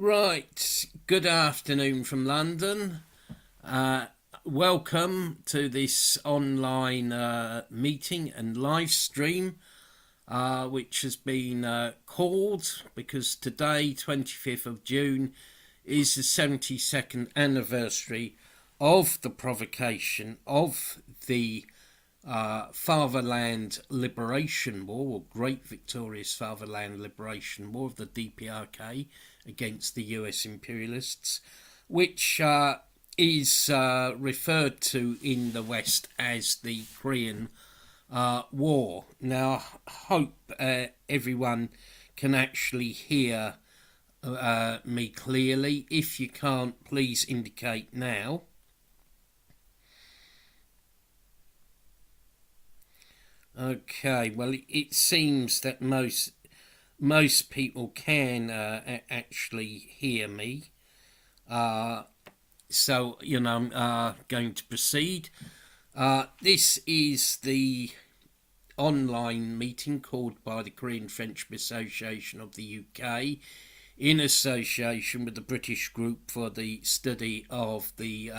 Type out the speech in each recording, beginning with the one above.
Right, good afternoon from London. Uh, Welcome to this online meeting and live stream, which has been called because today, 25th of June, is the 72nd anniversary of the provocation of the Fatherland Liberation War, or Great Victorious Fatherland Liberation War of the DPRK against the US imperialists, which is referred to in the West as the Korean War. Now, I hope everyone can actually hear me clearly. If you can't, please indicate now. Okay, well, it seems that most people can actually hear me. So, I'm going to proceed. This is the online meeting called by the Korean Friendship Association of the UK in association with the British Group for the Study of the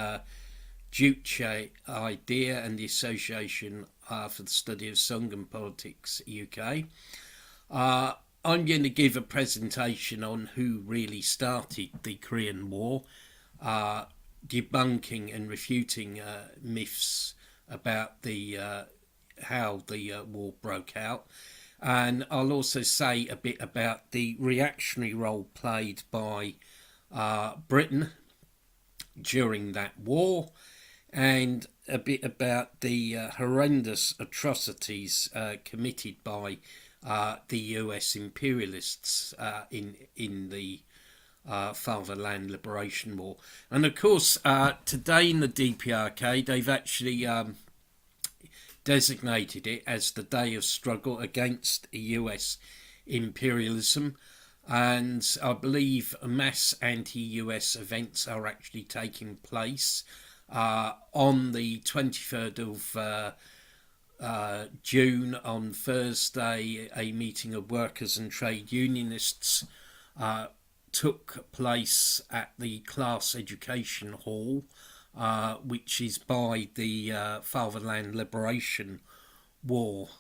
Juche Idea and the Association for the Study of Song and Politics UK. I'm going to give a presentation on who really started the Korean War, debunking and refuting myths about the how the war broke out. And I'll also say a bit about the reactionary role played by Britain during that war, and a bit about the horrendous atrocities committed by the US imperialists in the Fatherland Liberation War. And of course, today in the DPRK, they've actually designated it as the day of struggle against US imperialism. And I believe mass anti-US events are actually taking place on the 23rd of June, on Thursday. A meeting of workers and trade unionists took place at the Class Education Hall, which is by the Fatherland Liberation War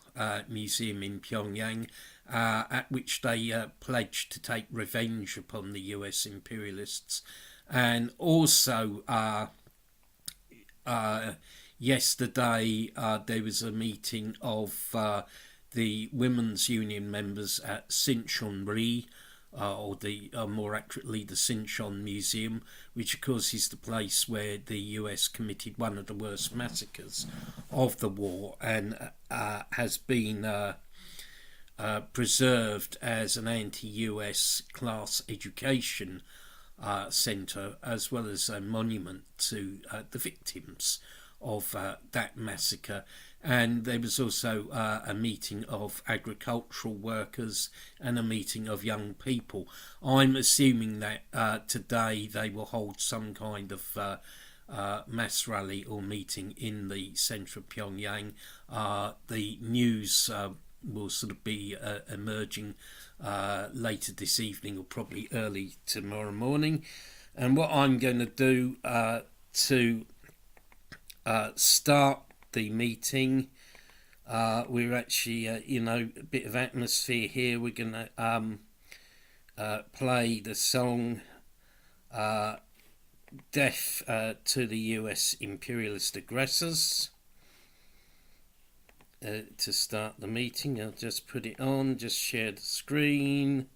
Museum in Pyongyang, at which they pledged to take revenge upon the US imperialists. And also yesterday there was a meeting of the women's union members at Sinchon-ri, or more accurately, the Sinchon Museum, which of course is the place where the US committed one of the worst massacres of the war, and has been preserved as an anti-US class education centre, as well as a monument to the victims of that massacre. And there was also a meeting of agricultural workers and a meeting of young people. I'm assuming that today they will hold some kind of mass rally or meeting in the centre of Pyongyang. The news will sort of be emerging later this evening or probably early tomorrow morning. And what I'm going to do to start the meeting, we're actually, a bit of atmosphere here. We're going to play the song Death to the US Imperialist Aggressors to start the meeting. I'll just put it on, just share the screen.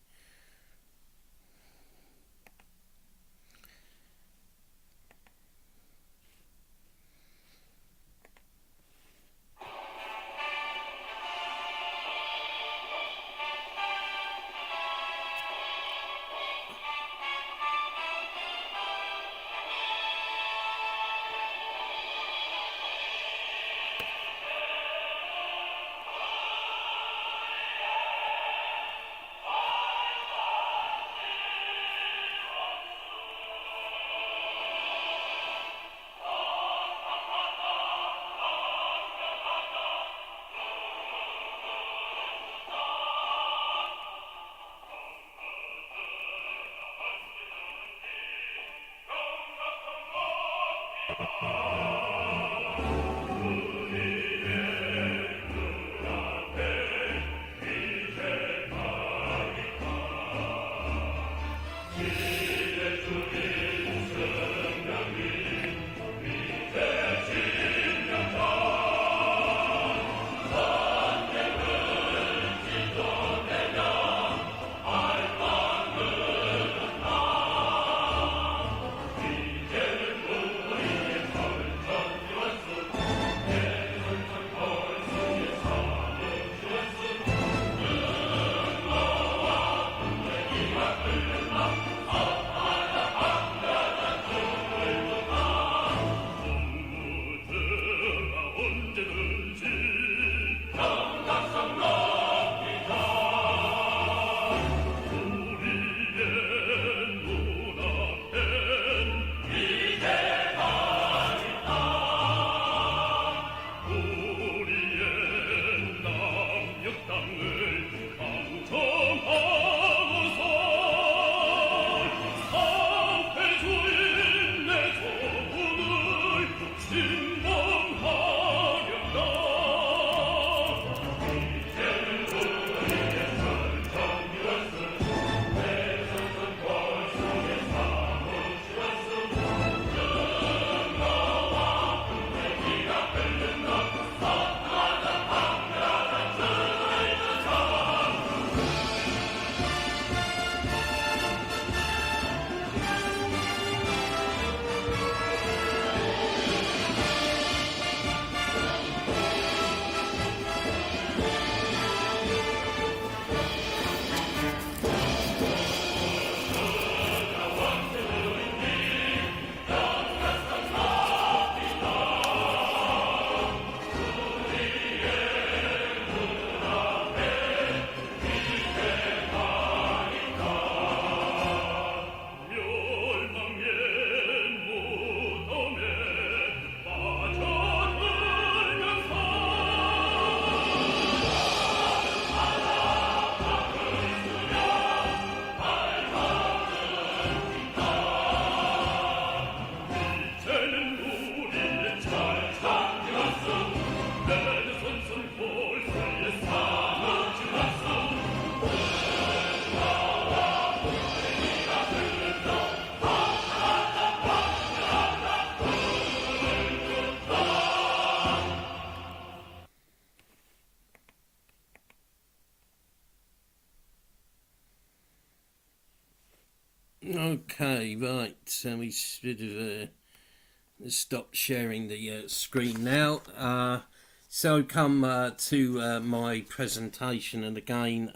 Okay, right, so we should have stopped sharing the screen now. So come to my presentation, and again,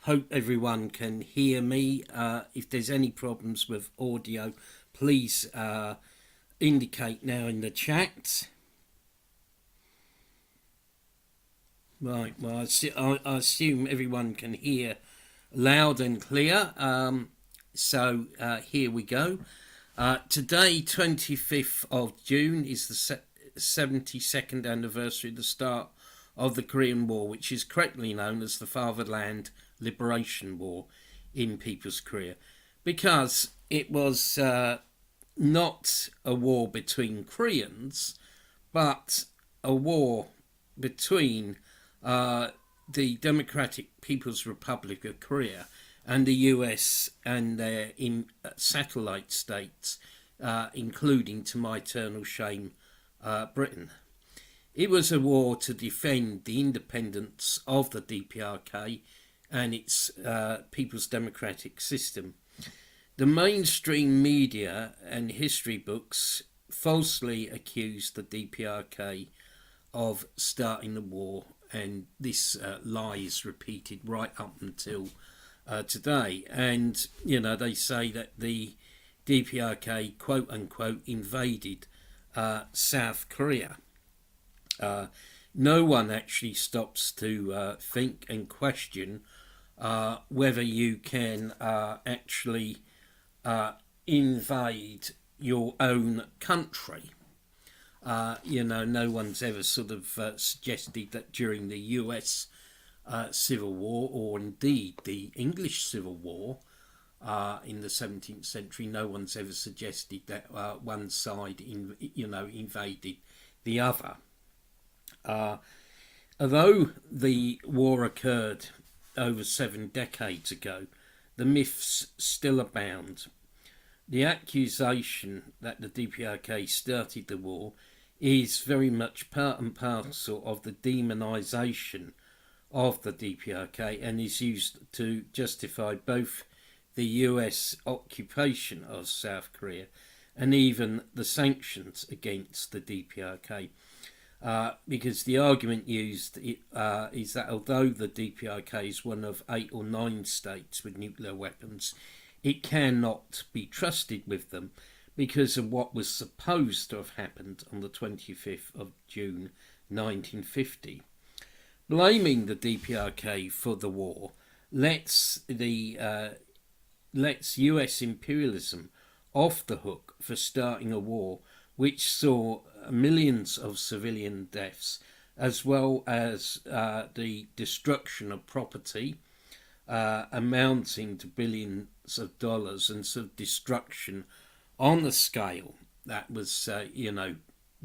hope everyone can hear me. If there's any problems with audio, please indicate now in the chat. Right, well, I assume everyone can hear loud and clear. So here we go. Today, 25th of June, is the 72nd anniversary of the start of the Korean War, which is correctly known as the Fatherland Liberation War in People's Korea, because it was not a war between Koreans, but a war between the Democratic People's Republic of Korea and the US and their satellite states, including, to my eternal shame, Britain. It was a war to defend the independence of the DPRK and its People's Democratic system. The mainstream media and history books falsely accused the DPRK of starting the war, and this lie is repeated right up until today. And, you know, they say that the DPRK, quote unquote, invaded South Korea. No one actually stops to think and question whether you can actually invade your own country. You know, no one's ever sort of suggested that during the US Civil War, or indeed the English Civil War, in the 17th century. No one's ever suggested that one side, invaded the other. Although the war occurred over 7 decades ago, the myths still abound. The accusation that the DPRK started the war is very much part and parcel of the demonisation of the DPRK and is used to justify both the US occupation of South Korea and even the sanctions against the DPRK. Because the argument used is that although the DPRK is one of 8 or 9 states with nuclear weapons, it cannot be trusted with them because of what was supposed to have happened on the 25th of June 1950. Blaming the DPRK for the war lets US imperialism off the hook for starting a war which saw millions of civilian deaths, as well as the destruction of property amounting to billions of dollars, and sort of destruction on a scale that was,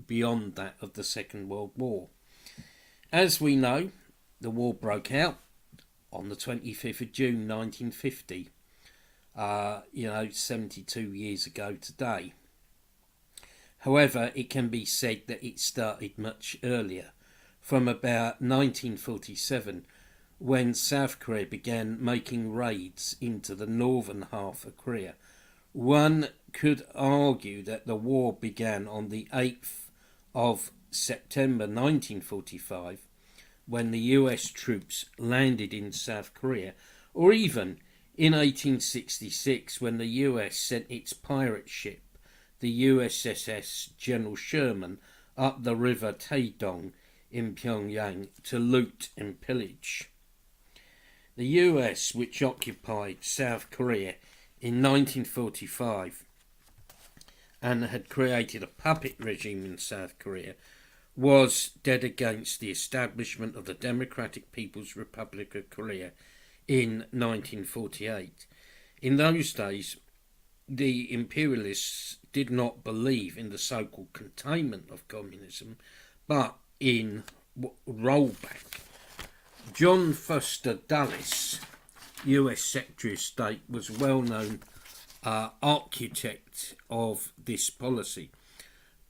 beyond that of the Second World War. As we know, the war broke out on the 25th of June 1950, 72 years ago today. However, it can be said that it started much earlier, from about 1947, when South Korea began making raids into the northern half of Korea. One could argue that the war began on the 8th of September 1945, when the US troops landed in South Korea, or even in 1866, when the US sent its pirate ship, the USS General Sherman, up the river Taedong in Pyongyang to loot and pillage. The US, which occupied South Korea in 1945 and had created a puppet regime in South Korea, was dead against the establishment of the Democratic People's Republic of Korea in 1948. In those days, the imperialists did not believe in the so-called containment of communism, but in rollback. John Foster Dulles, US Secretary of State, was a well-known architect of this policy.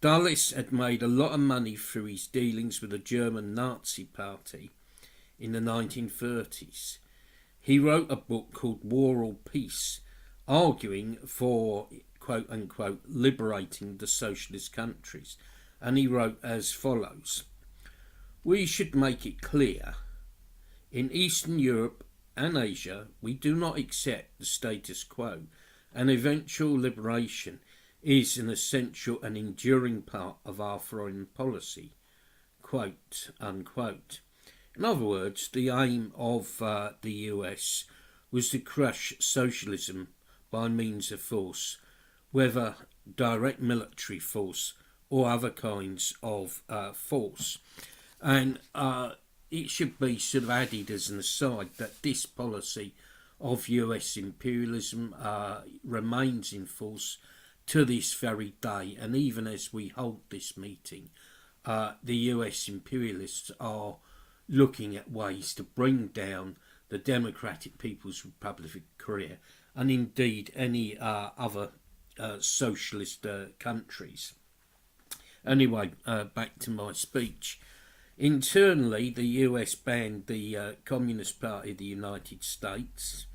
Dulles had made a lot of money through his dealings with the German Nazi Party in the 1930s. He wrote a book called War or Peace, arguing for, quote-unquote, liberating the socialist countries, and he wrote as follows: "We should make it clear, in Eastern Europe and Asia, we do not accept the status quo, and eventual liberation is an essential and enduring part of our foreign policy," quote unquote. In other words, the aim of the US was to crush socialism by means of force, whether direct military force or other kinds of force. And it should be sort of added as an aside that this policy of US imperialism remains in force to this very day, and even as we hold this meeting, the US imperialists are looking at ways to bring down the Democratic People's Republic of Korea, and indeed any other socialist countries. Anyway, back to my speech. Internally, the US banned the Communist Party of the United States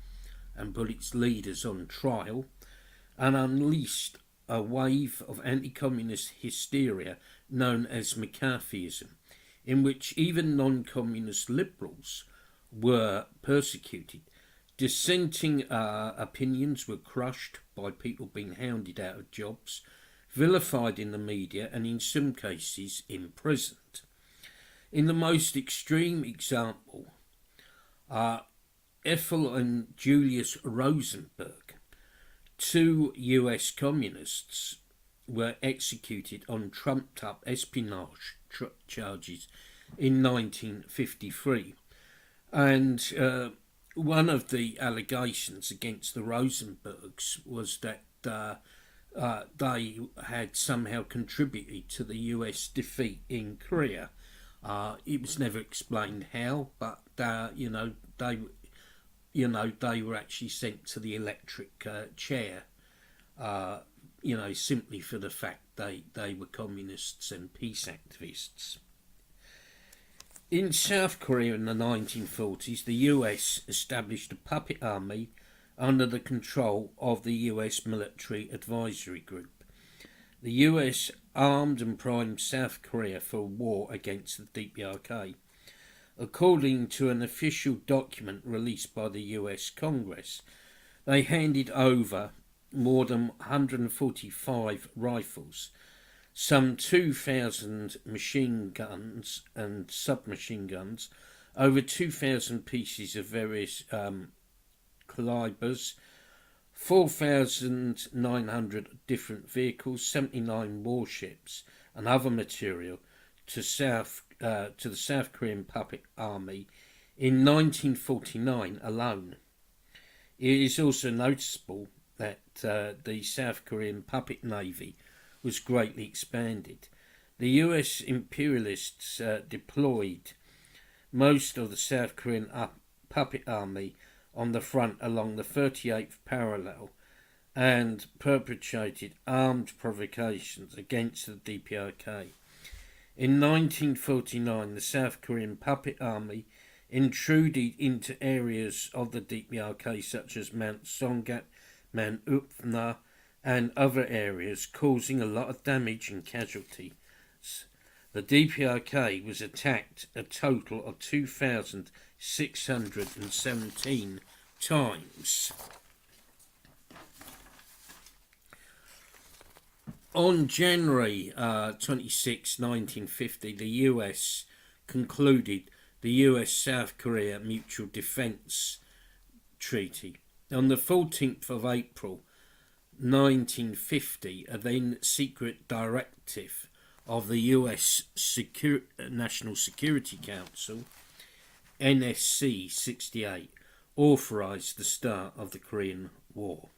and put its leaders on trial, and unleashed a wave of anti-communist hysteria known as McCarthyism, in which even non-communist liberals were persecuted. Dissenting opinions were crushed by people being hounded out of jobs, vilified in the media, and in some cases imprisoned. In the most extreme example, Ethel and Julius Rosenberg, 2 US communists, were executed on trumped-up espionage charges in 1953. And one of the allegations against the Rosenbergs was that they had somehow contributed to the US defeat in Korea. It was never explained how, but they were actually sent to the electric chair. Simply for the fact they were communists and peace activists. In South Korea in the 1940s, the US established a puppet army under the control of the US Military Advisory Group. The US armed and primed South Korea for a war against the DPRK. According to an official document released by the US Congress, they handed over more than 145 rifles, some 2,000 machine guns and submachine guns, over 2,000 pieces of various calibers, 4,900 different vehicles, 79 warships, and other material to the South Korean puppet army in 1949 alone. It is also noticeable that the South Korean puppet navy was greatly expanded. The US imperialists deployed most of the South Korean puppet army on the front along the 38th parallel and perpetrated armed provocations against the DPRK. In 1949, the South Korean puppet army intruded into areas of the DPRK such as Mount Songat, Mount Upna, and other areas, causing a lot of damage and casualties. The DPRK was attacked a total of 2,617 times. On January 26, 1950, the US concluded the US-South Korea Mutual Defense Treaty. On the 14th of April 1950, a then secret directive of the US National Security Council, NSC 68, authorized the start of the Korean War.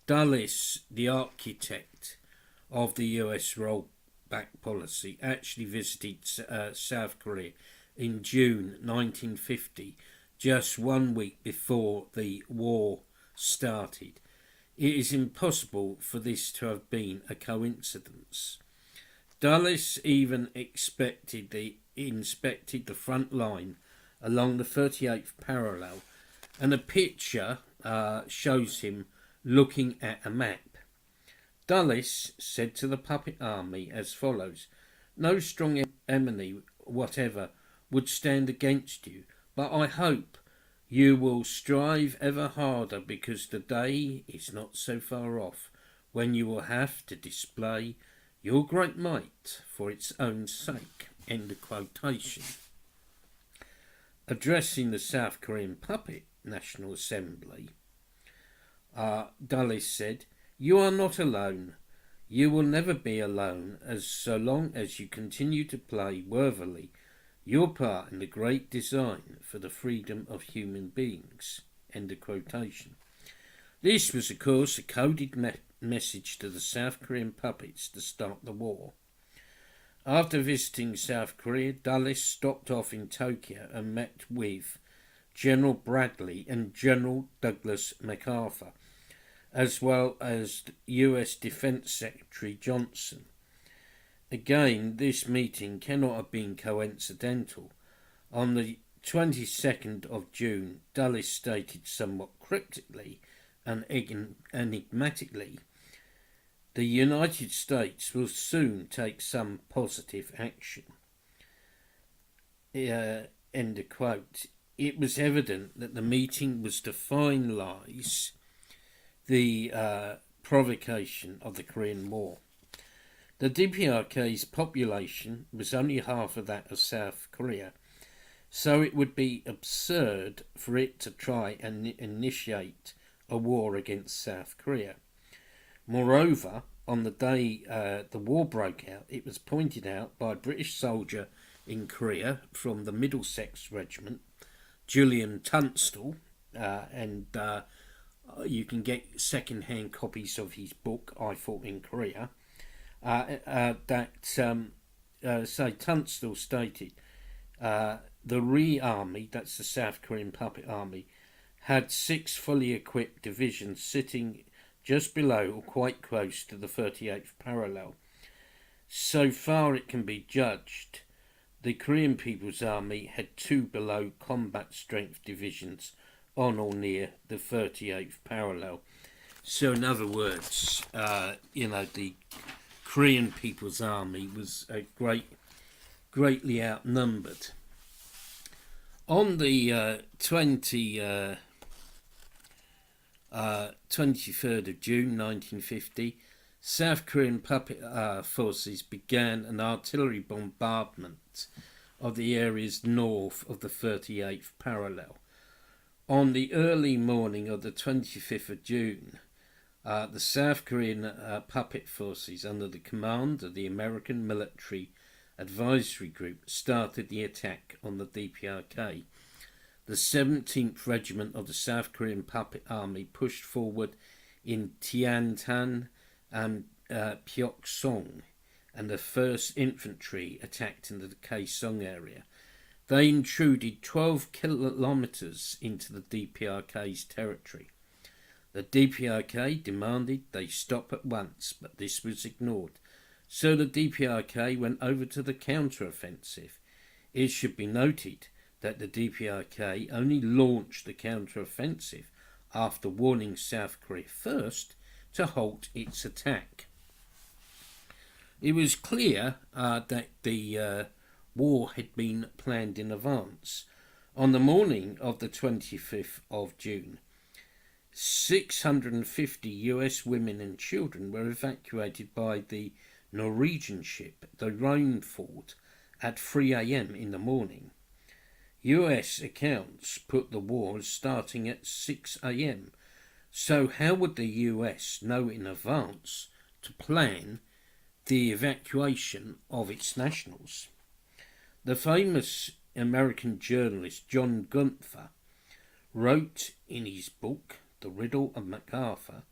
Dulles, the architect of the US rollback policy, actually visited South Korea in June 1950, just 1 week before the war started. It is impossible for this to have been a coincidence. Dulles even inspected the front line along the 38th parallel, and a picture shows him looking at a map. Dulles said to the puppet army as follows: "No strong enemy whatever would stand against you, but I hope you will strive ever harder, because the day is not so far off when you will have to display your great might for its own sake." End of quotation. Addressing the South Korean Puppet National Assembly, Dulles said, "You are not alone. You will never be alone so long as you continue to play worthily your part in the great design for the freedom of human beings." End of quotation. This was, of course, a coded message to the South Korean puppets to start the war. After visiting South Korea, Dulles stopped off in Tokyo and met with General Bradley and General Douglas MacArthur, as well as US Defense Secretary Johnson. Again, this meeting cannot have been coincidental. On the 22nd of June, Dulles stated somewhat cryptically and enigmatically, "The United States will soon take some positive action." End of quote. It was evident that the meeting was to finalise the provocation of the Korean War. The DPRK's population was only half of that of South Korea, so it would be absurd for it to try and initiate a war against South Korea. Moreover, on the day the war broke out, it was pointed out by a British soldier in Korea from the Middlesex Regiment, Julian Tunstall, and you can get second-hand copies of his book, I Fought in Korea, Tunstall stated the Ri Army, that's the South Korean puppet army, had 6 fully equipped divisions sitting just below or quite close to the 38th parallel. So far it can be judged, the Korean People's Army had 2 below combat strength divisions on or near the 38th parallel. So in other words, the Korean People's Army was greatly outnumbered. On the 23rd of June 1950, South Korean puppet forces began an artillery bombardment of the areas north of the 38th parallel. On the early morning of the 25th of June, the South Korean puppet forces, under the command of the American Military Advisory Group, started the attack on the DPRK. The 17th Regiment of the South Korean Puppet Army pushed forward in Tiantan and Pyeoksong, and the 1st Infantry attacked into the Kaesong area. They intruded 12 kilometres into the DPRK's territory. The DPRK demanded they stop at once, but this was ignored. So the DPRK went over to the counter-offensive. It should be noted that the DPRK only launched the counter-offensive after warning South Korea first to halt its attack. It was clear that the war had been planned in advance. On the morning of the 25th of June, 650 US women and children were evacuated by the Norwegian ship, the Rainford, at 3 a.m. in the morning. US accounts put the war as starting at 6 a.m. So how would the US know in advance to plan the evacuation of its nationals? The famous American journalist John Gunther wrote in his book, The Riddle of MacArthur,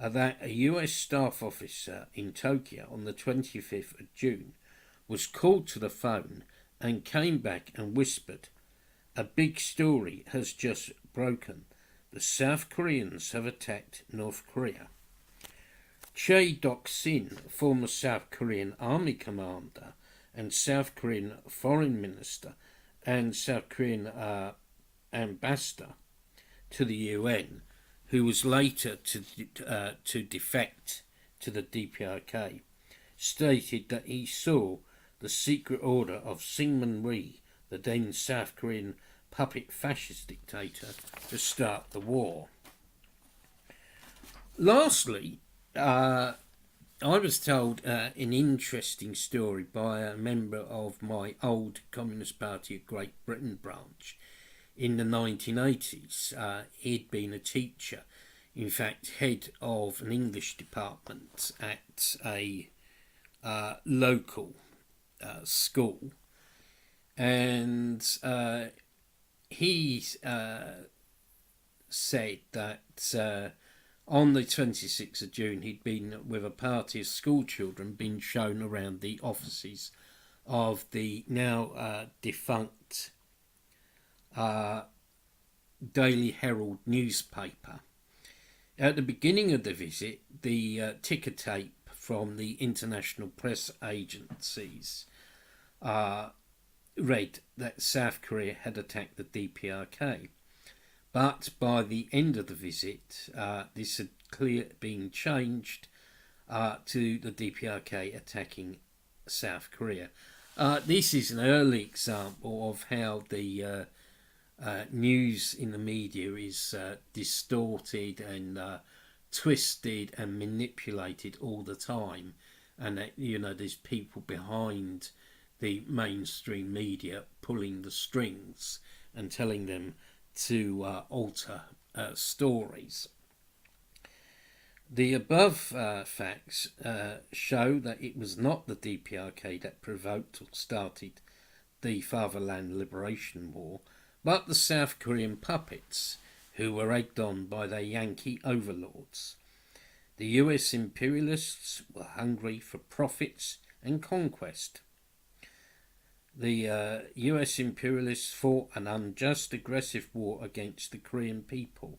that a US staff officer in Tokyo on the 25th of June was called to the phone and came back and whispered, "A big story has just broken. The South Koreans have attacked North Korea." Chae Dok-sin, former South Korean army commander and South Korean foreign minister and South Korean ambassador to the UN, who was later to defect to the DPRK, stated that he saw the secret order of Syngman Rhee, the then South Korean puppet fascist dictator, to start the war. Lastly, I was told an interesting story by a member of my old Communist Party of Great Britain branch in the 1980s. He'd been a teacher, in fact head of an English department at a local school, and he said that on the 26th of June he'd been with a party of school children, been shown around the offices of the now defunct Daily Herald newspaper. At the beginning of the visit, the ticker tape from the international press agencies read that South Korea had attacked the DPRK. But by the end of the visit, this had been changed to the DPRK attacking South Korea. This is an early example of how the news in the media is distorted and twisted and manipulated all the time, and that there's people behind the mainstream media pulling the strings and telling them to alter stories. The above facts show that it was not the DPRK that provoked or started the Fatherland Liberation War, but the South Korean puppets, who were egged on by their Yankee overlords. The US imperialists were hungry for profits and conquest. The US imperialists fought an unjust, aggressive war against the Korean people.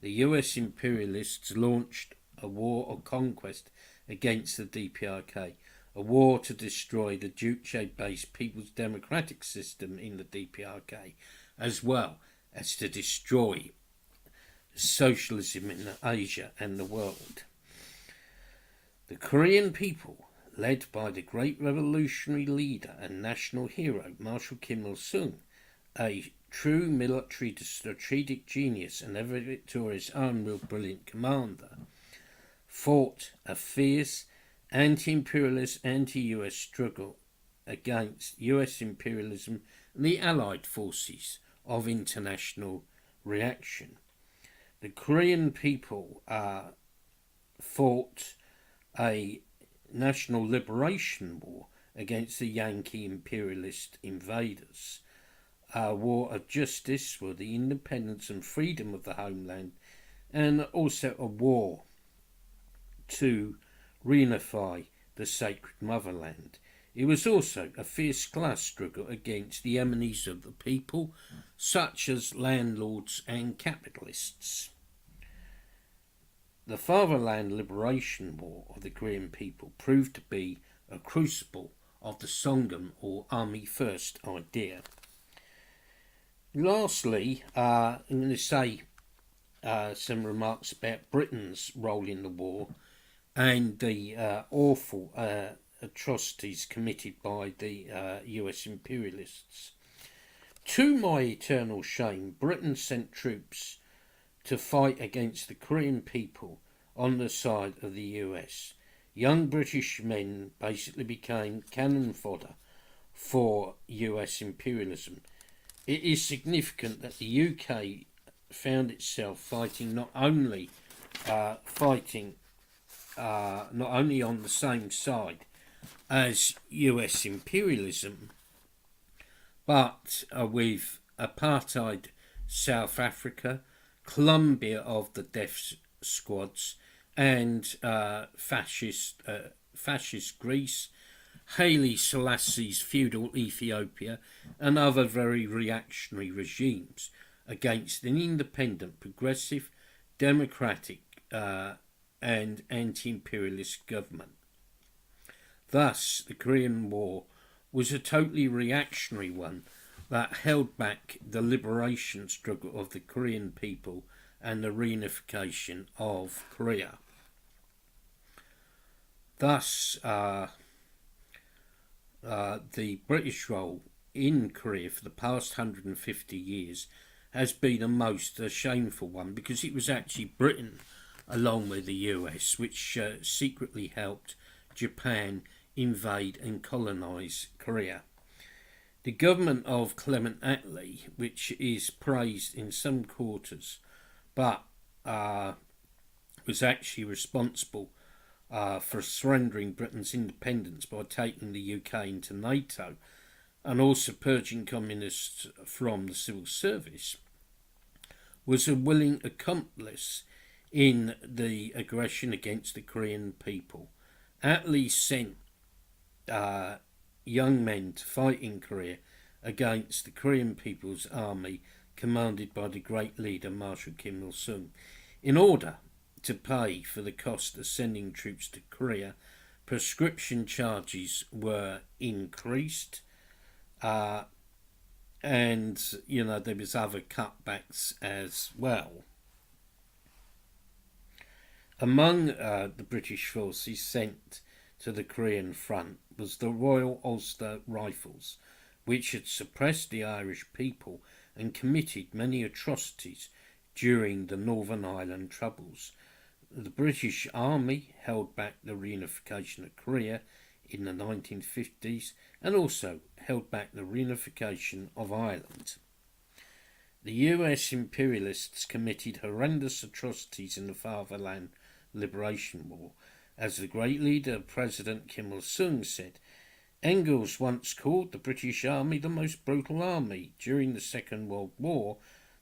The US imperialists launched a war of conquest against the DPRK, a war to destroy the Juche-based People's Democratic system in the DPRK, as well as to destroy socialism in Asia and the world. The Korean people, led by the great revolutionary leader and national hero Marshal Kim Il-sung, a true military strategic genius and ever victorious unreal brilliant commander, fought a fierce anti-imperialist, anti-US struggle against US imperialism and the Allied forces of international reaction. The Korean people fought a national liberation war against the Yankee imperialist invaders, a war of justice for the independence and freedom of the homeland, and also a war to reunify the sacred motherland. It was also a fierce class struggle against the enemies of the people, such as landlords and capitalists. The Fatherland Liberation War of the Korean people proved to be a crucible of the Songun or Army First idea. Lastly, I'm going to say some remarks about Britain's role in the war and the awful atrocities committed by the US imperialists. To my eternal shame, Britain sent troops to fight against the Korean people on the side of the US. Young British men basically became cannon fodder for US imperialism. It is significant that the UK found itself fighting not only on the same side as US imperialism, but with apartheid South Africa, Colombia of the death squads, and fascist Greece, Haile Selassie's feudal Ethiopia, and other very reactionary regimes against an independent, progressive, democratic and anti-imperialist government. Thus, the Korean War was a totally reactionary one that held back the liberation struggle of the Korean people and the reunification of Korea. Thus, the British role in Korea for the past 150 years has been a most shameful one, because it was actually Britain, along with the US, which secretly helped Japan invade and colonise Korea. The government of Clement Attlee, which is praised in some quarters, but was actually responsible for surrendering Britain's independence by taking the UK into NATO, and also purging communists from the civil service, was a willing accomplice in the aggression against the Korean people. Attlee sent young men to fight in Korea against the Korean People's Army, commanded by the great leader Marshal Kim Il-sung. In order to pay for the cost of sending troops to Korea, prescription charges were increased, and there was other cutbacks as well. Among the British forces sent to the Korean front was the Royal Ulster Rifles, which had suppressed the Irish people and committed many atrocities during the Northern Ireland Troubles. The British Army held back the reunification of Korea in the 1950s and also held back the reunification of Ireland. The US imperialists committed horrendous atrocities in the Fatherland Liberation War. As the great leader, President Kim Il-sung, said, Engels once called the British Army the most brutal army. During the Second World War,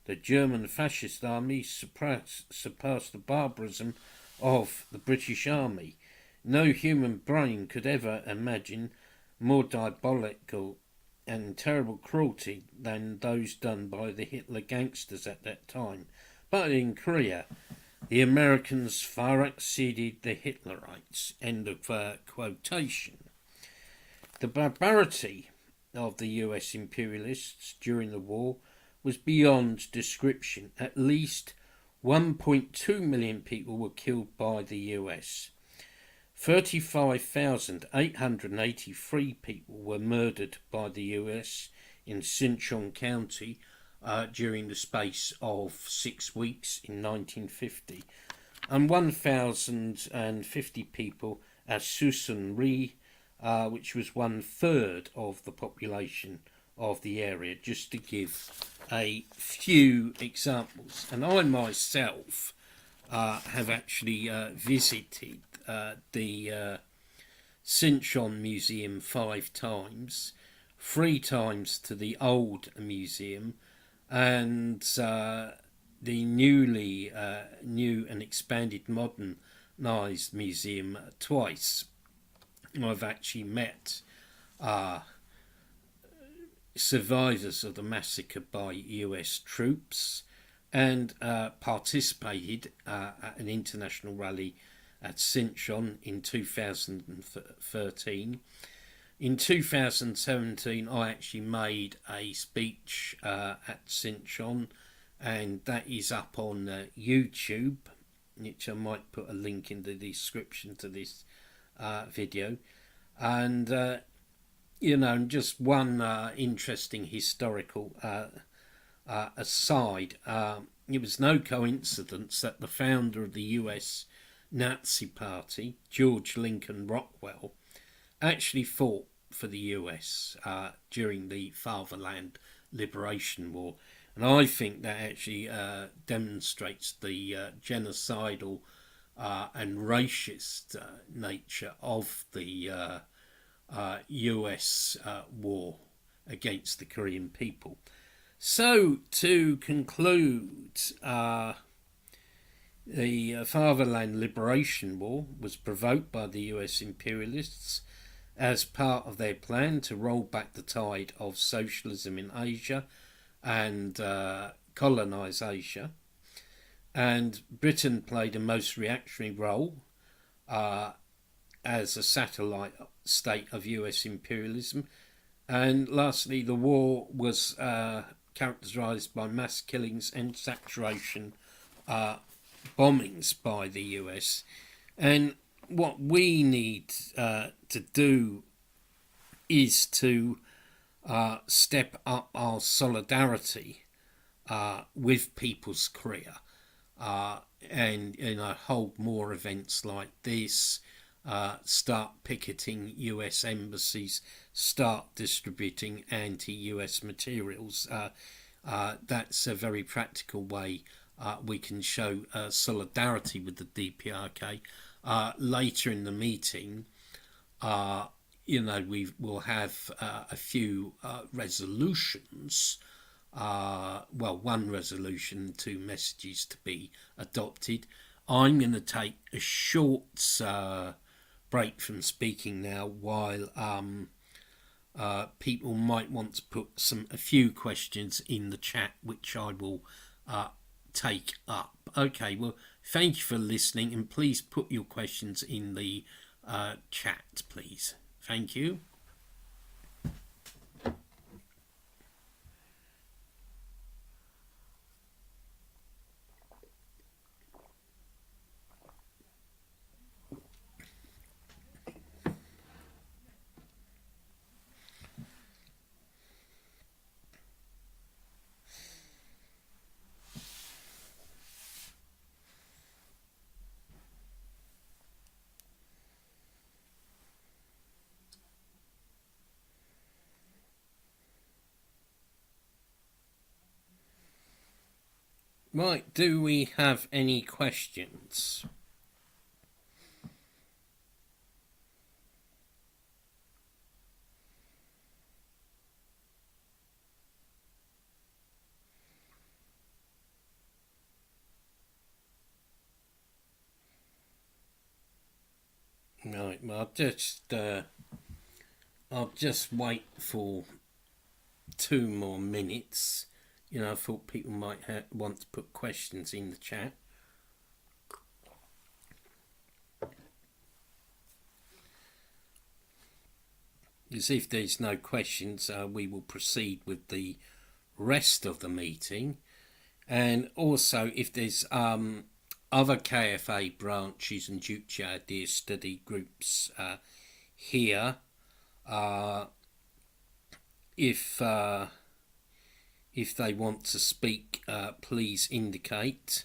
the German fascist army surpassed the barbarism of the British Army. No human brain could ever imagine more diabolical and terrible cruelty than those done by the Hitler gangsters at that time. But in Korea, the Americans far exceeded the Hitlerites. End of quotation. The barbarity of the US imperialists during the war was beyond description. At least 1.2 million people were killed by the US. 35,883 people were murdered by the US in Sinchon County during the space of 6 weeks in 1950, and 1,050 people at Susun-ri, which was 1/3 of the population of the area, just to give a few examples. And I myself have actually visited the Sinchon Museum 5 times, 3 times to the old museum, and the new and expanded modernised museum twice. I've actually met survivors of the massacre by US troops and participated at an international rally at Sinchon in 2013. In 2017, I actually made a speech at Sinchon, and that is up on YouTube, which I might put a link in the description to this video. And just one interesting historical aside. It was no coincidence that the founder of the US Nazi Party, George Lincoln Rockwell, actually fought for the US during the Fatherland Liberation War. And I think that actually demonstrates the genocidal and racist nature of the US war against the Korean people. So, to conclude, the Fatherland Liberation War was provoked by the US imperialists as part of their plan to roll back the tide of socialism in Asia and colonise Asia. And Britain played a most reactionary role as a satellite state of US imperialism. And lastly, the war was characterised by mass killings and saturation bombings by the US. And what we need to do is to step up our solidarity with People's Korea, and hold more events like this, start picketing US embassies, start distributing anti-US materials. That's a very practical way we can show solidarity with the DPRK. Later in the meeting, we will have a few resolutions. One resolution, 2 messages to be adopted. I'm going to take a short break from speaking now while people might want to put a few questions in the chat, which I will take up. Okay, well, thank you for listening, and please put your questions in the chat, please. Thank you. Right, do we have any questions? I'll just wait for 2 more minutes. I thought people might want to put questions in the chat. Because if there's no questions, we will proceed with the rest of the meeting. And also, if there's other KFA branches and Duce idea study groups here, if they want to speak, please indicate.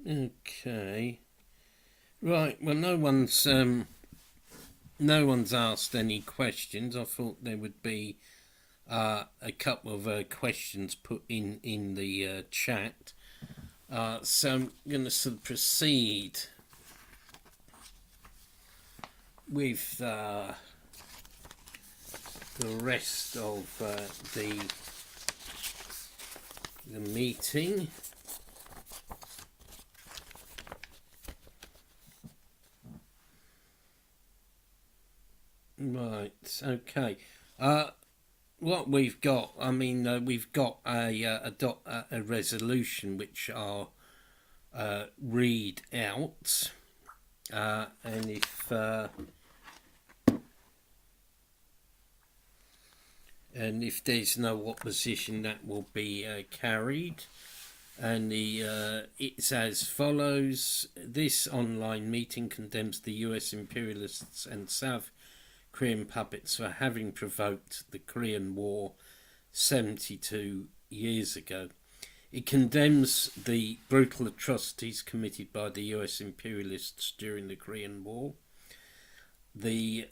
Okay. Right. Well, no one's asked any questions. I thought there would be a couple of questions put in the chat. So I'm going to sort of proceed with the rest of the meeting. Right. Okay. What we've got, we've got a resolution which I'll read out, and if there's no opposition, that will be carried. And it's as follows: this online meeting condemns the US imperialists and South Korean puppets for having provoked the Korean War 72 years ago. It condemns the brutal atrocities committed by the US imperialists during the Korean War. The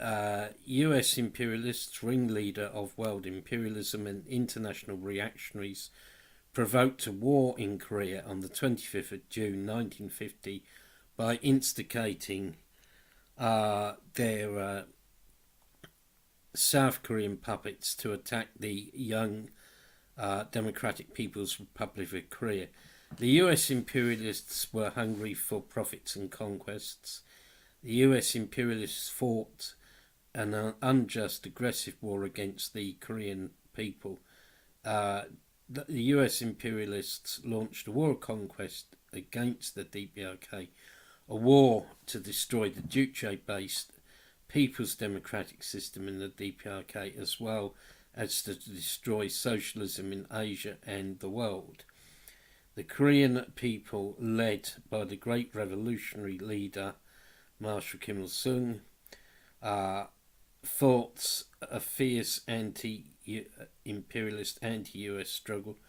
US imperialists, ringleader of world imperialism and international reactionaries, provoked a war in Korea on the 25th of June 1950 by instigating their South Korean puppets to attack the young Democratic People's Republic of Korea. The US imperialists were hungry for profits and conquests. The US imperialists fought an unjust, aggressive war against the Korean people. The US imperialists launched a war of conquest against the DPRK, a war to destroy the Juche-based People's Democratic System in the DPRK, as well as to destroy socialism in Asia and the world. The Korean people, led by the great revolutionary leader Marshal Kim Il-sung, fought a fierce anti-imperialist, anti-US struggle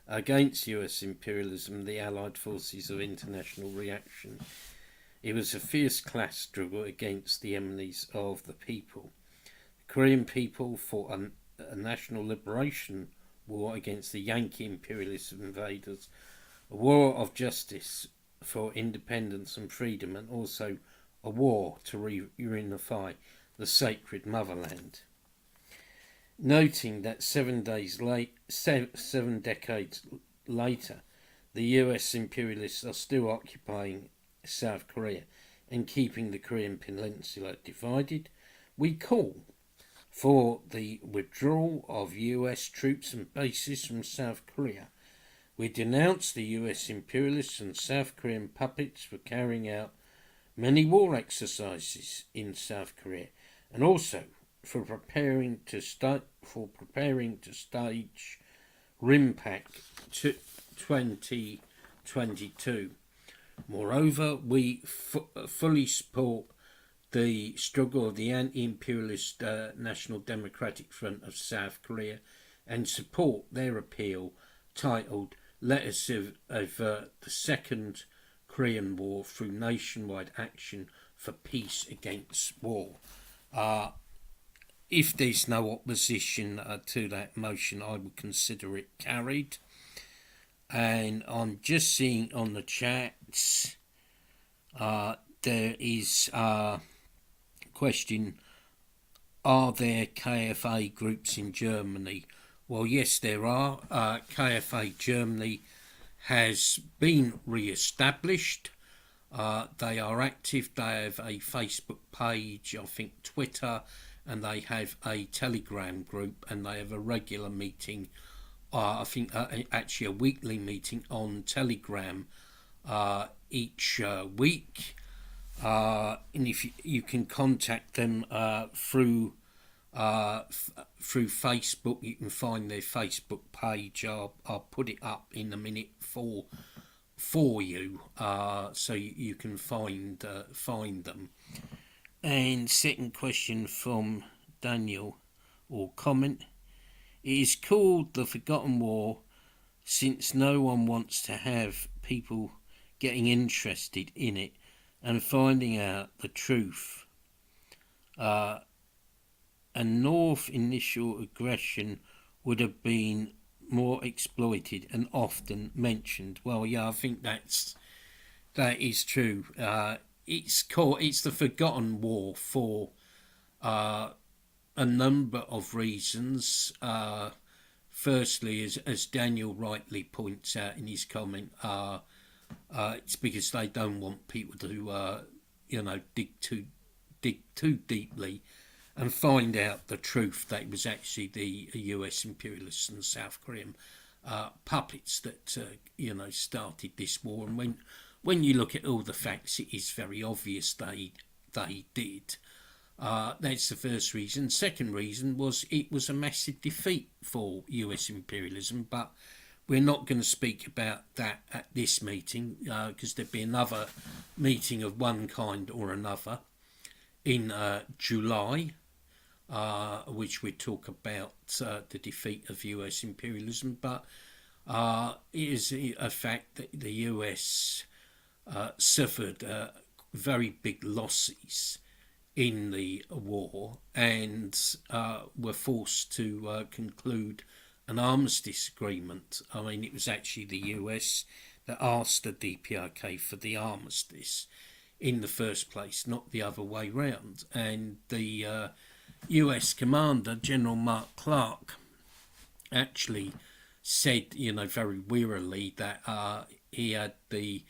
against US imperialism and the Allied forces of international reaction. It was a fierce class struggle against the enemies of the people. The Korean people fought a national liberation war against the Yankee imperialist invaders, a war of justice for independence and freedom, and also a war to reunify the sacred motherland. Noting that 7 decades later, the US imperialists are still occupying South Korea and keeping the Korean peninsula divided, we call for the withdrawal of US troops and bases from South Korea. We denounce the US imperialists and South Korean puppets for carrying out many war exercises in South Korea, and also for preparing to stage RIMPAC 2022. Moreover, we fully support the struggle of the anti-imperialist National Democratic Front of South Korea and support their appeal titled "Let us avert the Second Korean War through nationwide action for peace against war. If there's no opposition to that motion, I would consider it carried. And I'm just seeing on the chats, there is a question, are there KFA groups in Germany? Well, yes, there are. KFA Germany has been re-established. They are active. They have a Facebook page, I think Twitter, and they have a Telegram group, and they have a regular meeting, I think actually a weekly meeting on Telegram each week. And if you can contact them through Facebook, you can find their Facebook page. I'll put it up in a minute for you, so you can find them. And second question from Daniel, or comment: it is called the Forgotten War since no one wants to have people getting interested in it and finding out the truth. A North initial aggression would have been more exploited and often mentioned. Well, yeah, I think that is true. It's the Forgotten War for a number of reasons. Firstly, as Daniel rightly points out in his comment, it's because they don't want people to, dig too deeply and find out the truth that it was actually the US imperialists and South Korean puppets that started this war. And when you look at all the facts, it is very obvious they did. That's the first reason. Second reason was it was a massive defeat for US imperialism, but we're not going to speak about that at this meeting, because there'd be another meeting of one kind or another in July, which we talk about the defeat of US imperialism. But it is a fact that the US suffered very big losses in the war, and were forced to conclude an armistice agreement. I mean, it was actually the US that asked the DPRK for the armistice in the first place, not the other way round. And the US commander, General Mark Clark, actually said, very wearily, that he had the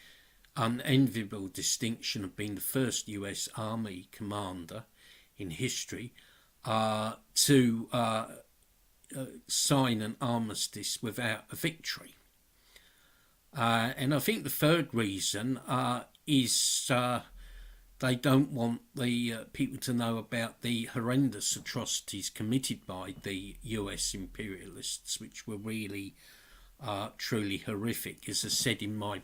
unenviable distinction of being the first US Army commander in history to sign an armistice without a victory. And I think the third reason is they don't want the people to know about the horrendous atrocities committed by the US imperialists, which were really truly horrific. As I said in my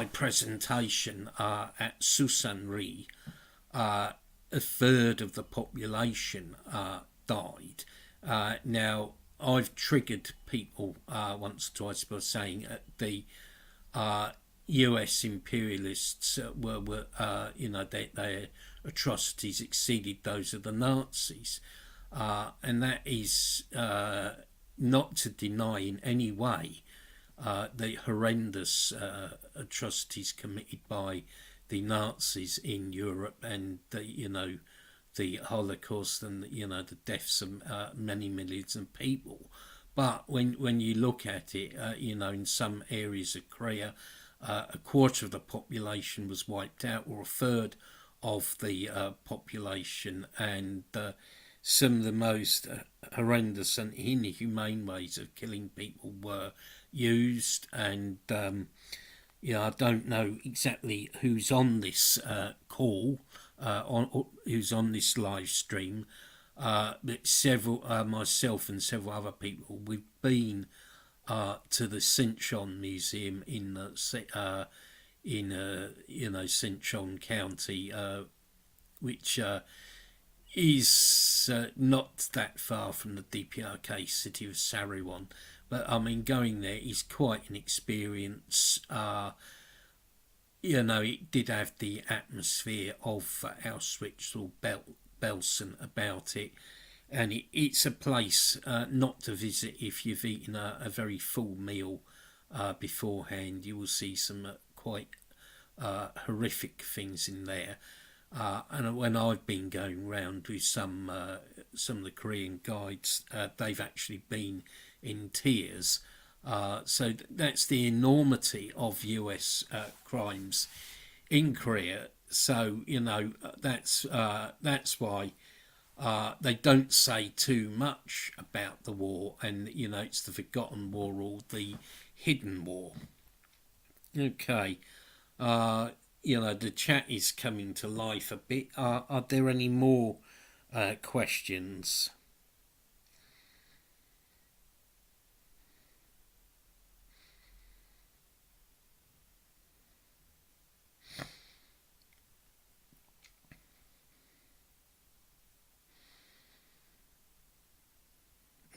presentation at Susanri, a third of the population died. Now, I've triggered people once or twice by saying the US imperialists their atrocities exceeded those of the Nazis, and that is not to deny in any way the horrendous atrocities committed by the Nazis in Europe, and the Holocaust, and the deaths of many millions of people. But when you look at it, in some areas of Korea, a quarter of the population was wiped out, or a third of the population, and some of the most horrendous and inhumane ways of killing people were used. And I don't know exactly who's on this call, who's on this live stream, but several, myself and several other people, we've been to the Sinchon Museum in Sinchon County, which is not that far from the DPRK city of Sarawon. But I mean, going there is quite an experience. it did have the atmosphere of Auschwitz or Belsen about it, and it's a place not to visit if you've eaten a very full meal beforehand. You will see some quite horrific things in there. And when I've been going round with some of the Korean guides, they've actually been in tears. So that's the enormity of US crimes in Korea. So that's why they don't say too much about the war, and it's the forgotten war or the hidden war. Okay. Uh, the chat is coming to life a bit. Are there any more questions?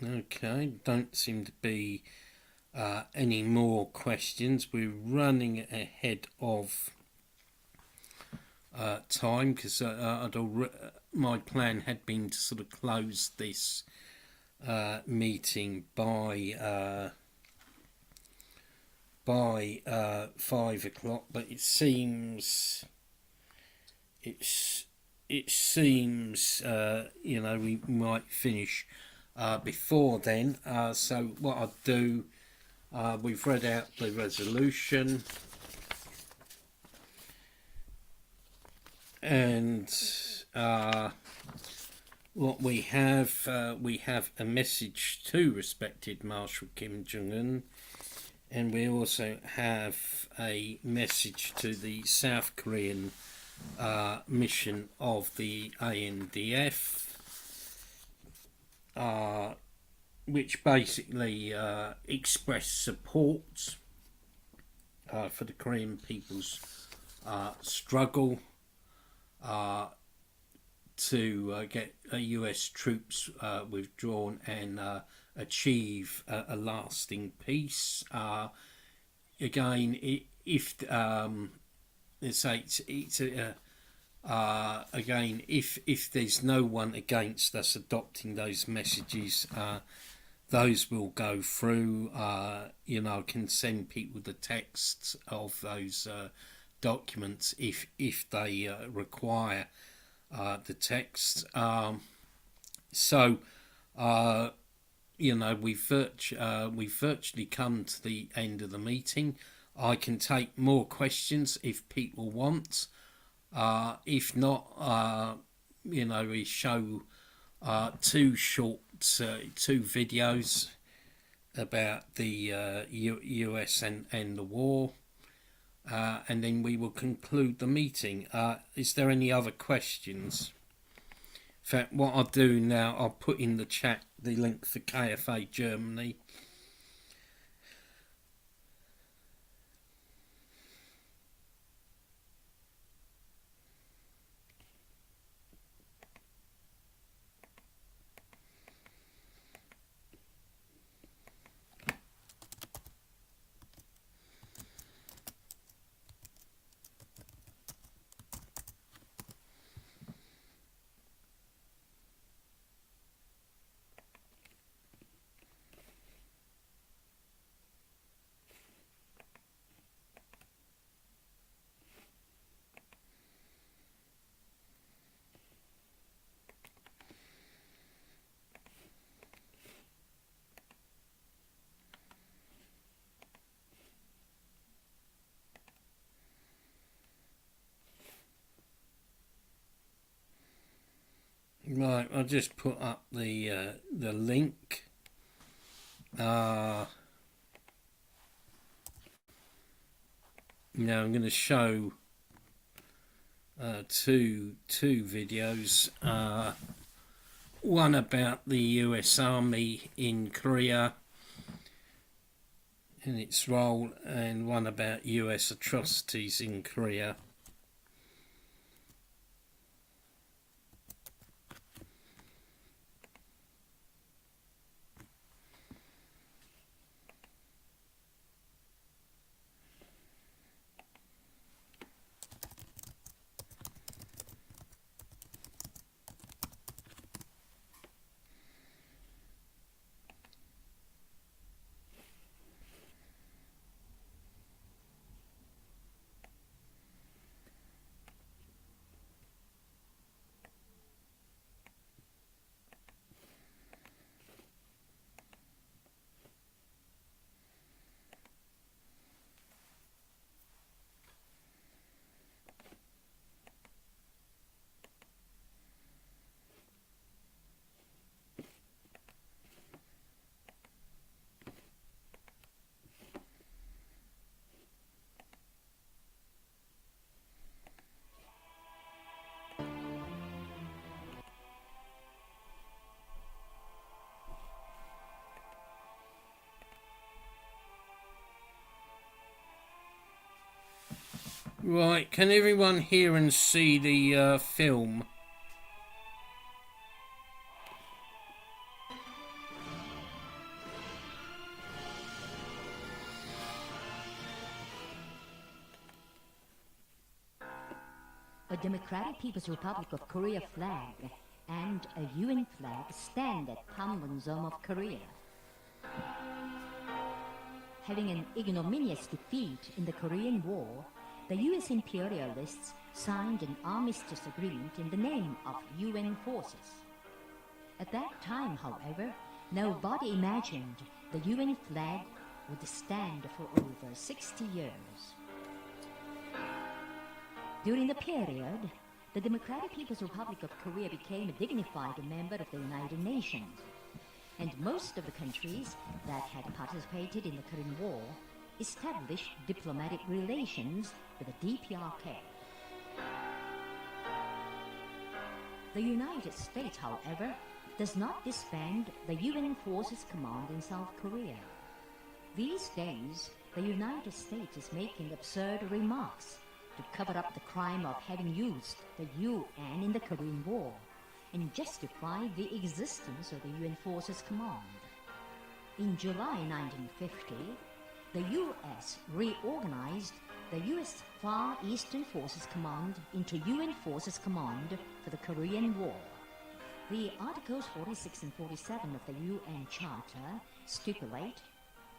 Okay, don't seem to be any more questions. We're running ahead of time because my plan had been to sort of close this meeting by 5 o'clock, but it seems we might finish before then. So what I'll do, we've read out the resolution, and what we have a message to respected Marshal Kim Jong-un, and we also have a message to the South Korean mission of the ANDF, which basically expressed support for the Korean people's struggle to get US troops withdrawn and achieve a lasting peace. Again, if let's say again, if there's no one against us adopting those messages, those will go through. I can send people the texts of those documents if they require the text. So we've virtually come to the end of the meeting. I can take more questions if people want. If not, we show two videos about the US and the war, and then we will conclude the meeting. Is there any other questions? In fact, what I'll do now, I'll put in the chat the link for KFA Germany. Right, I'll just put up the link. Now I'm going to show two videos. One about the US Army in Korea and its role, and one about US atrocities in Korea. Right, can everyone hear and see the film? A Democratic People's Republic of Korea flag and a UN flag stand at Panmunjom of Korea. Having an ignominious defeat in the Korean War, the US imperialists signed an armistice agreement in the name of UN forces. At that time, however, nobody imagined the UN flag would stand for over 60 years. During the period, the Democratic People's Republic of Korea became a dignified member of the United Nations, and most of the countries that had participated in the Korean War established diplomatic relations with the DPRK. The United States, however, does not disband the UN Forces Command in South Korea. These days, the United States is making absurd remarks to cover up the crime of having used the UN in the Korean War and justify the existence of the UN Forces Command. In July 1950, the US reorganized the US Far Eastern Forces Command into UN Forces Command for the Korean War. The Articles 46 and 47 of the UN Charter stipulate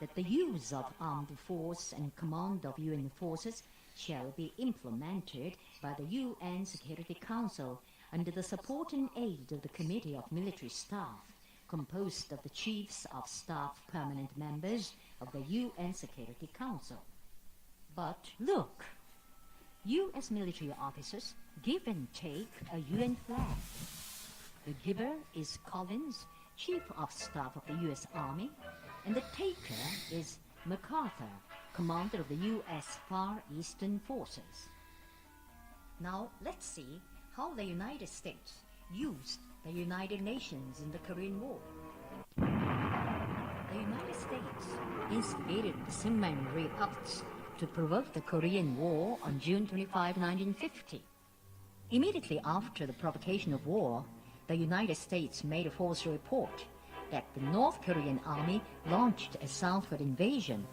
that the use of armed force and command of UN forces shall be implemented by the UN Security Council under the support and aid of the Committee of Military Staff, composed of the Chiefs of Staff permanent members of the UN Security Council. But look, US military officers give and take a UN flag. The giver is Collins, Chief of Staff of the US Army, and the taker is MacArthur, Commander of the U.S. Far Eastern Forces. Now, let's see how the United States used the United Nations in the Korean War. The United States instigated the Sinman-Ri Pacts to provoke the Korean War on June 25, 1950. Immediately after the provocation of war, the United States made a false report that the North Korean army launched a southward invasion,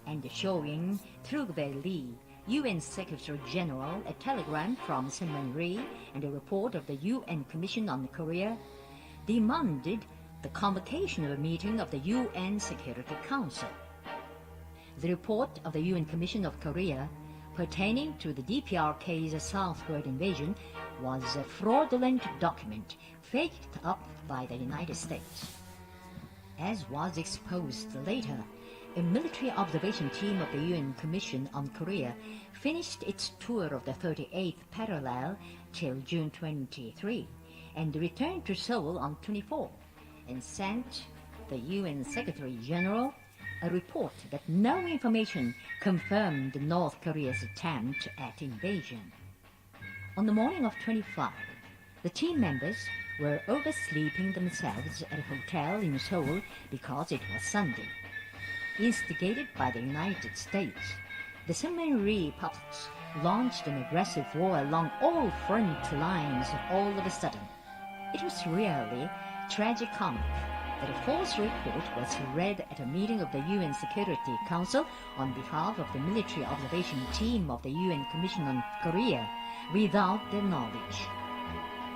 and showing Trugve Lee, UN Secretary General, a telegram from Sinman-Ri and a report of the UN Commission on Korea, demanded the convocation of a meeting of the UN Security Council. The report of the UN Commission of Korea pertaining to the DPRK's southward invasion was a fraudulent document faked up by the United States. As was exposed later, a military observation team of the UN Commission on Korea finished its tour of the 38th parallel till June 23 and returned to Seoul on 24 and sent the UN Secretary General a report that no information confirmed North Korea's attempt at invasion. On the morning of 25, the team members were oversleeping themselves at a hotel in Seoul because it was Sunday. Instigated by the United States, the Sinman-Ri Pacts launched an aggressive war along all front lines all of a sudden. It was really tragicomic that a false report was read at a meeting of the UN Security Council on behalf of the military observation team of the UN Commission on Korea without their knowledge.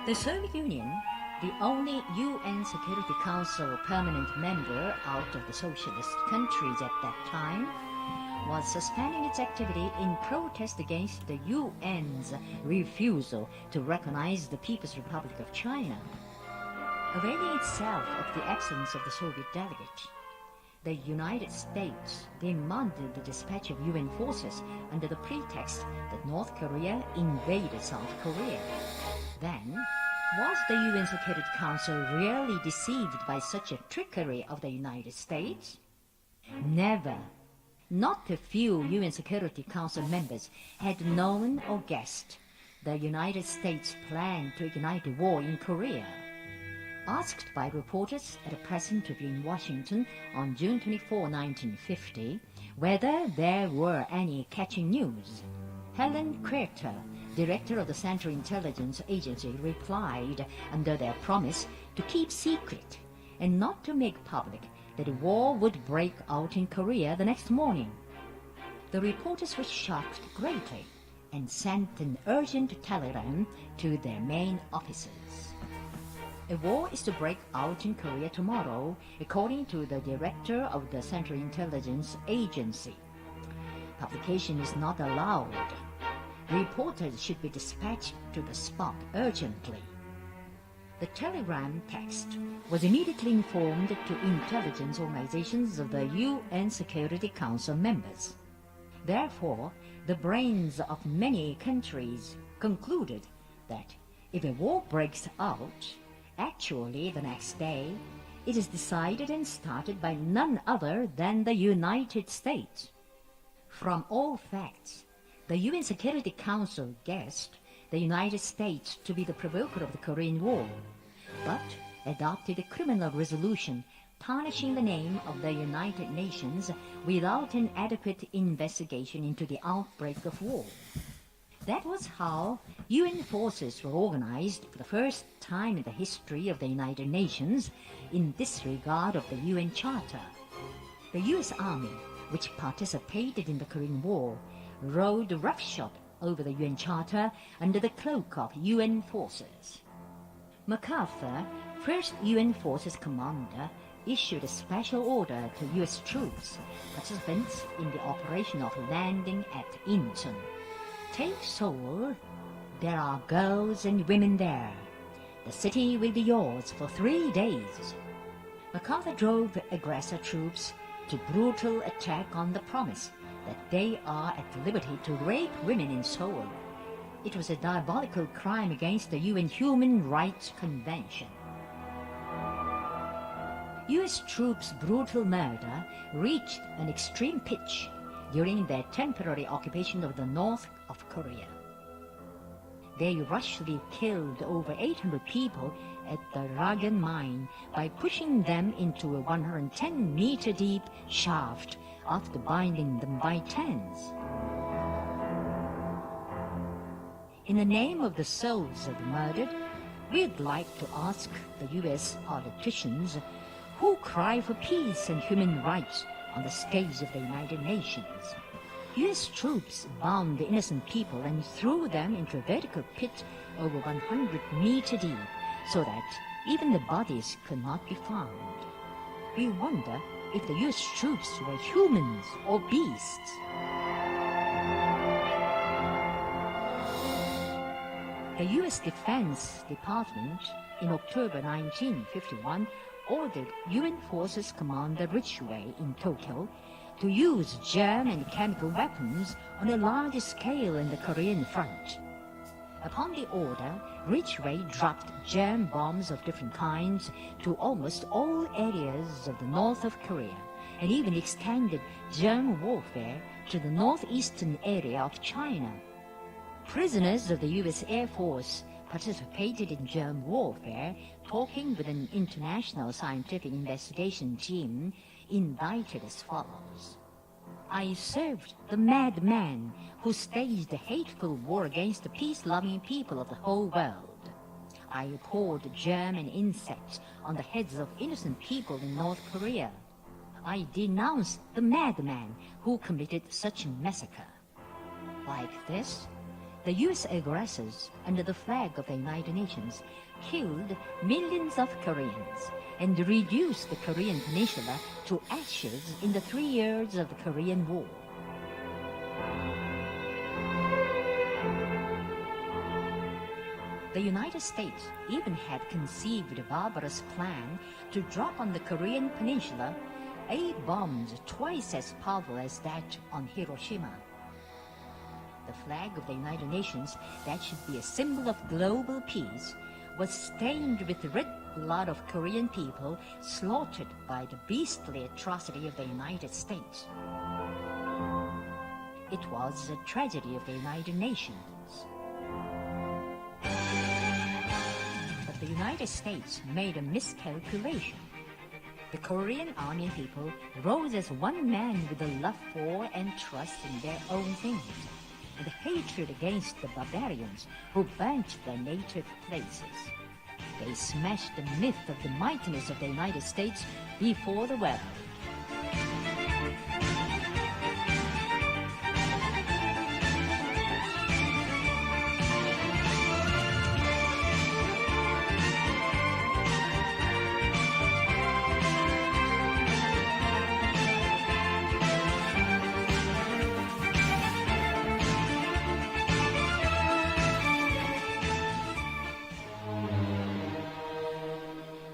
The Soviet Union, the only UN Security Council permanent member out of the socialist countries at that time, was suspending its activity in protest against the UN's refusal to recognize the People's Republic of China. Availing itself of the absence of the Soviet delegate, the United States demanded the dispatch of UN forces under the pretext that North Korea invaded South Korea. Then, was the UN Security Council really deceived by such a trickery of the United States? Never. Not a few UN Security Council members had known or guessed the United States' plan to ignite a war in Korea. Asked by reporters at a press interview in Washington on June 24, 1950, whether there were any catching news, Helen Carter, director of the Central Intelligence Agency, replied under their promise to keep secret and not to make public that a war would break out in Korea the next morning. The reporters were shocked greatly and sent an urgent telegram to their main officers. A war is to break out in Korea tomorrow, according to the director of the Central Intelligence Agency. Publication is not allowed. Reporters should be dispatched to the spot urgently. The telegram text was immediately informed to intelligence organizations of the UN Security Council members. Therefore, the brains of many countries concluded that if a war breaks out, actually the next day, it is decided and started by none other than the United States. From all facts, the UN Security Council guessed the United States to be the provoker of the Korean War, but adopted a criminal resolution tarnishing the name of the United Nations without an adequate investigation into the outbreak of war. That was how UN forces were organized for the first time in the history of the United Nations in disregard of the UN Charter. The US Army, which participated in the Korean War, rode roughshod over the UN Charter under the cloak of UN forces. MacArthur, first UN Forces commander, issued a special order to US troops, participants in the operation of landing at Incheon. Take Seoul. There are girls and women there. The city will be yours for 3 days. MacArthur drove aggressor troops to brutal attack on the promise that they are at liberty to rape women in Seoul. It was a diabolical crime against the UN Human Rights Convention. US troops' brutal murder reached an extreme pitch during their temporary occupation of the north of Korea. They rashly killed over 800 people at the Ragan mine by pushing them into a 110-meter-deep shaft after binding them by chains. In the name of the souls of the murdered, we'd like to ask the US politicians who cry for peace and human rights on the stage of the United Nations. US troops bound the innocent people and threw them into a vertical pit over 100 meters deep so that even the bodies could not be found. We wonder if the US troops were humans or beasts. The US Defense Department in October 1951 ordered UN Forces Commander Ridgway in Tokyo to use germ and chemical weapons on a large scale in the Korean front. Upon the order, Ridgway dropped germ bombs of different kinds to almost all areas of the north of Korea, and even extended germ warfare to the northeastern area of China. Prisoners of the US Air Force participated in germ warfare, talking with an international scientific investigation team, indicted as follows. I served the madman who staged a hateful war against the peace-loving people of the whole world. I poured germ and insects on the heads of innocent people in North Korea. I denounced the madman who committed such a massacre. Like this, the US aggressors, under the flag of the United Nations, killed millions of Koreans and reduced the Korean peninsula to ashes in the 3 years of the Korean War. The United States even had conceived a barbarous plan to drop on the Korean peninsula 8 bombs twice as powerful as that on Hiroshima. The flag of the United Nations, that should be a symbol of global peace, was stained with the red blood of Korean people slaughtered by the beastly atrocity of the United States. It was a tragedy of the United Nations. But the United States made a miscalculation. The Korean army people rose as one man with a love for and trust in their own things. and hatred against the barbarians who burnt their native places. They smashed the myth of the mightiness of the United States before the world.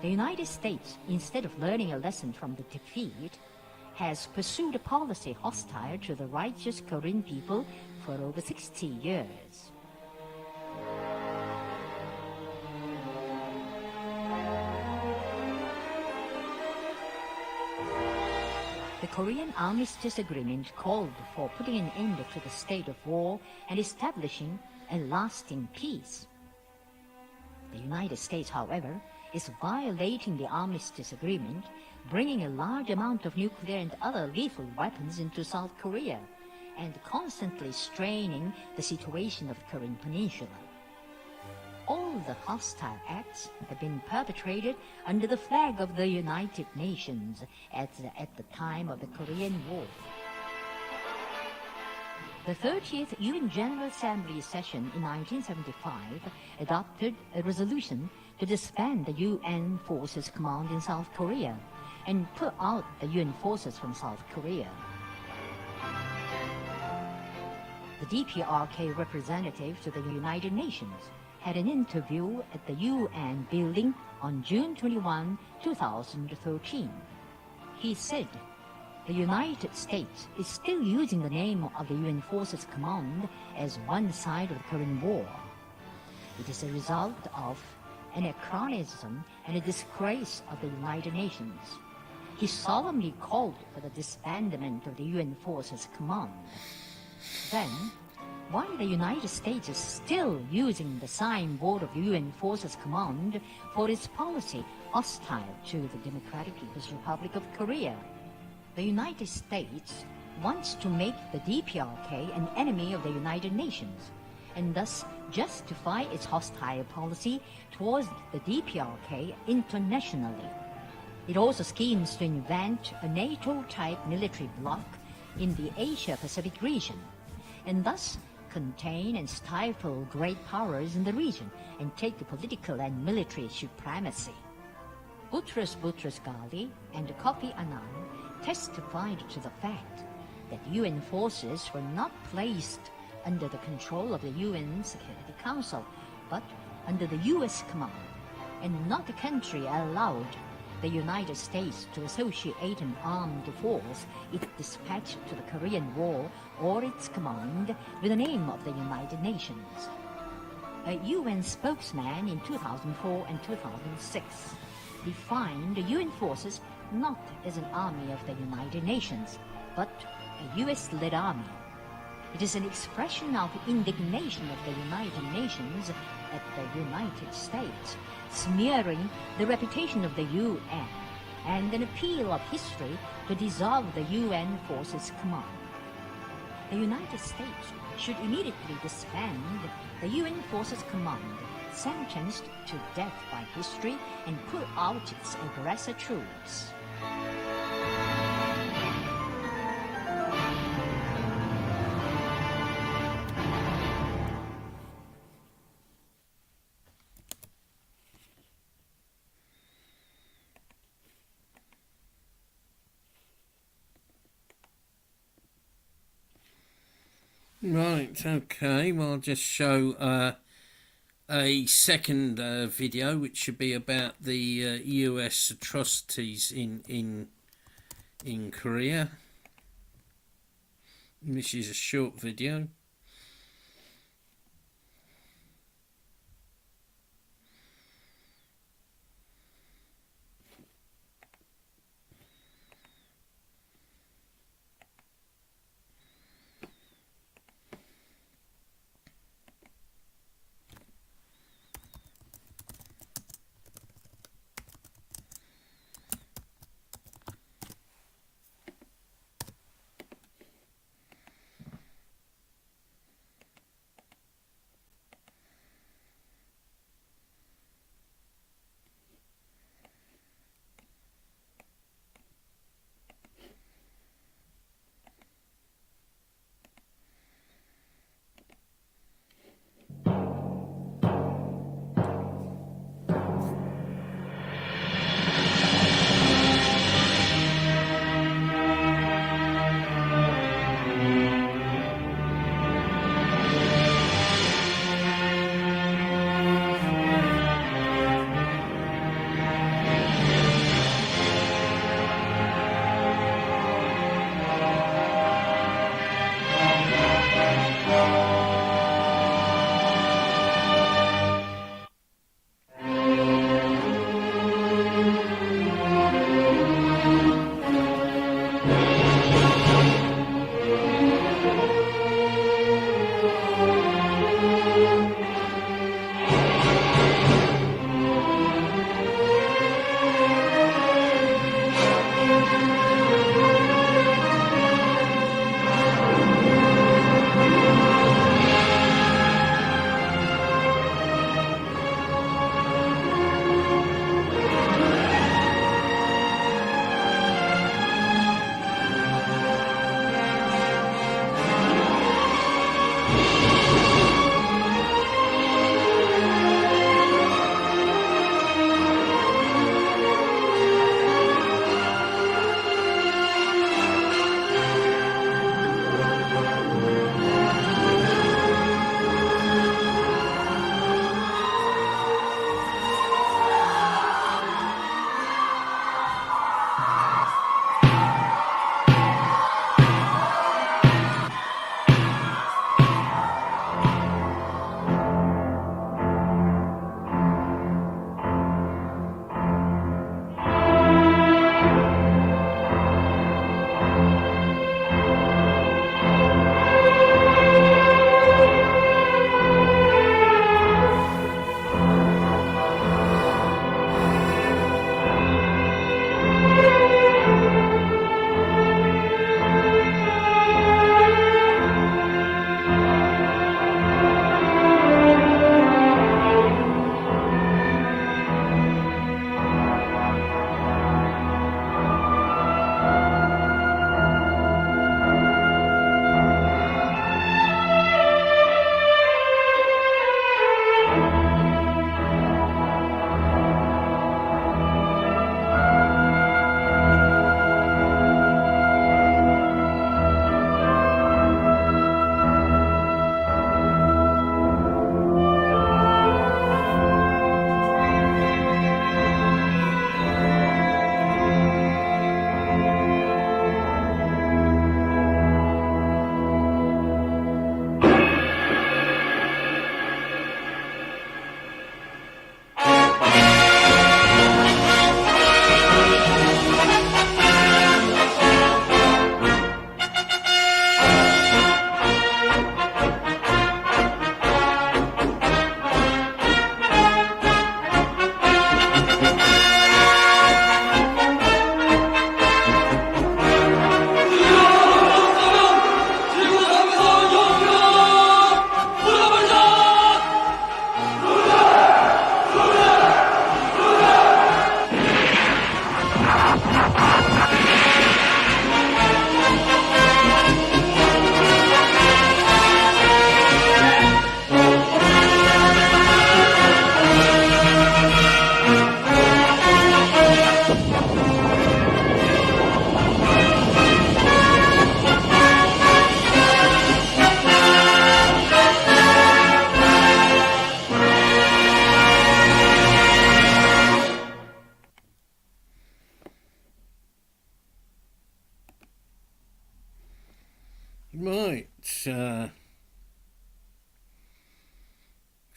The United States, instead of learning a lesson from the defeat, has pursued a policy hostile to the righteous Korean people for over 60 years. The Korean Armistice Agreement called for putting an end to the state of war and establishing a lasting peace. The United States, however, is violating the Armistice Agreement, bringing a large amount of nuclear and other lethal weapons into South Korea, and constantly straining the situation of the Korean Peninsula. All the hostile acts have been perpetrated under the flag of the United Nations at the time of the Korean War. The 30th UN General Assembly session in 1975 adopted a resolution to disband the UN Forces Command in South Korea and put out the UN forces from South Korea. The DPRK representative to the United Nations had an interview at the UN building on June 21, 2013. He said, "The United States is still using the name of the UN Forces Command as one side of the Korean War. It is a result of an anachronism and a disgrace of the United Nations." He solemnly called for the disbandment of the UN Forces Command. Then, while the United States is still using the signboard of the UN Forces Command for its policy hostile to the Democratic People's Republic of Korea, the United States wants to make the DPRK an enemy of the United Nations, and thus justify its hostile policy towards the DPRK internationally. It also schemes to invent a NATO-type military bloc in the Asia-Pacific region, and thus contain and stifle great powers in the region and take political and military supremacy. Boutros Boutros-Ghali and Kofi Annan testified to the fact that UN forces were not placed under the control of the UN Security Council, but under the US command, and not a country allowed the United States to associate an armed force it dispatched to the Korean War or its command with the name of the United Nations. A UN spokesman in 2004 and 2006 defined the UN forces not as an army of the United Nations, but a US-led army. It is an expression of indignation of the United Nations at the United States, smearing the reputation of the UN, and an appeal of history to dissolve the UN Forces Command. The United States should immediately disband the UN Forces Command, sentenced to death by history, and put out its aggressor troops. Right, okay, well, I'll just show a second video, which should be about the US atrocities in Korea. This is a short video.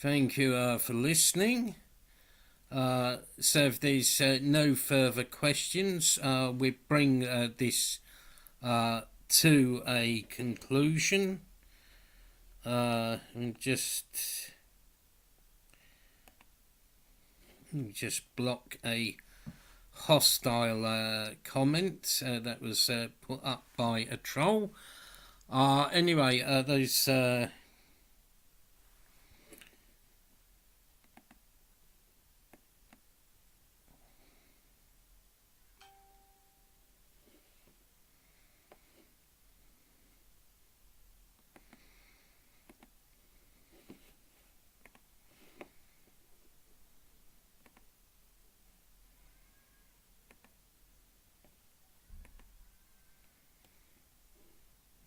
Thank you for listening. So if there's no further questions, we bring this to a conclusion. And just block a hostile comment that was put up by a troll. Anyway, those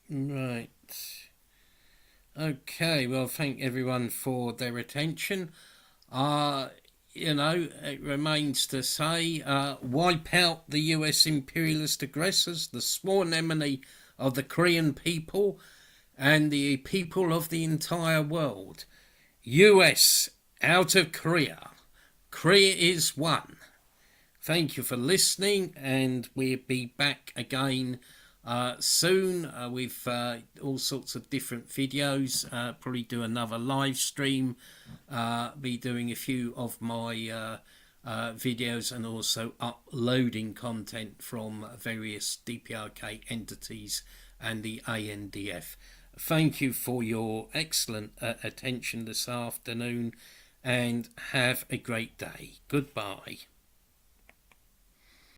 right. Okay, well, thank everyone for their attention. It remains to say, wipe out the US imperialist aggressors, the sworn enemy of the Korean people and the people of the entire world. US out of Korea. Korea is one. Thank you for listening, and we'll be back again soon with all sorts of different videos. Probably do another live stream. Be doing a few of my videos and also uploading content from various DPRK entities and the ANDF. Thank you for your excellent attention this afternoon, and have a great day. Goodbye.